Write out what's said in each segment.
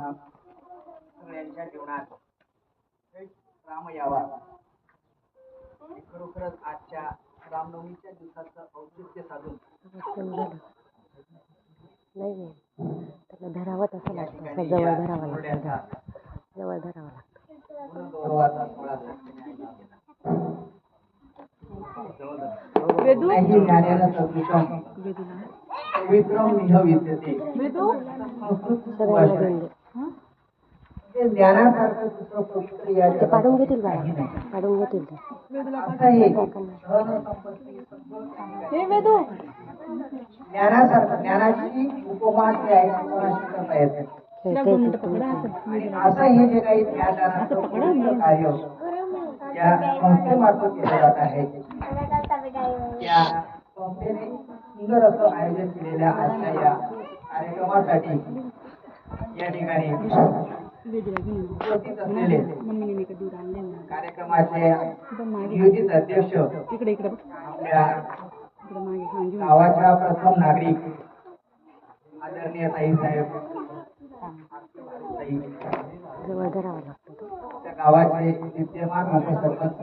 सगळ्यांच्या जीवनात राम यावा खरोखरच आजच्या रामनवमीच्या दिवसाचं औचित्य साधून नाही त्याला धरावं तसं लागतं, जवळ धरावं लागतं, जवळ धरावं लागतं. पाडून घेतील बाळा, पाडून घेतील ज्ञानाची उपमा करता येते. असं हे जे काही ज्ञानदानाचं कार्य या संस्थेमार्फत केलं जात आहे त्या संस्थेने सुंदर असं आयोजन केलेल्या आजच्या या कार्यक्रमासाठी या ठिकाणी उपस्थित असलेले कार्यक्रमाचे नियोजित अध्यक्ष आपल्या गावाच्या प्रथम नागरिक आदरणीय ताई साहेब त्या गावाचे विद्यमान उपसरपंच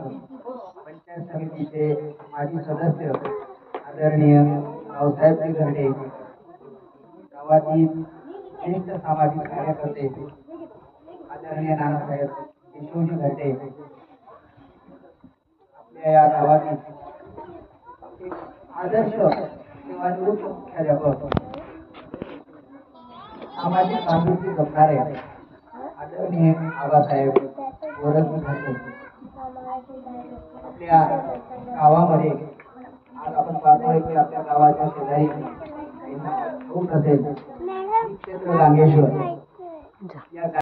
पंचायत समितीचे माजी सदस्य आदरणीय रावसाहेबजी घरडे, गावातील ज्येष्ठ सामाजिक कार्यकर्ते आदरणीय नानासाहेब केशवजी घरडे, आपल्या या गावातील एक आदर्श सेवानिवृत्त मुख्याध्यापक सामाजिक बांधिलकी जपणारे आदरणीय आबासाहेब गोरखजी घरडे. आपल्या गावामध्ये आज आपण पाहतोय की आपल्या गावाच्या शेजारी ठाऊक असेल क्षेत्र रांगेश्वर या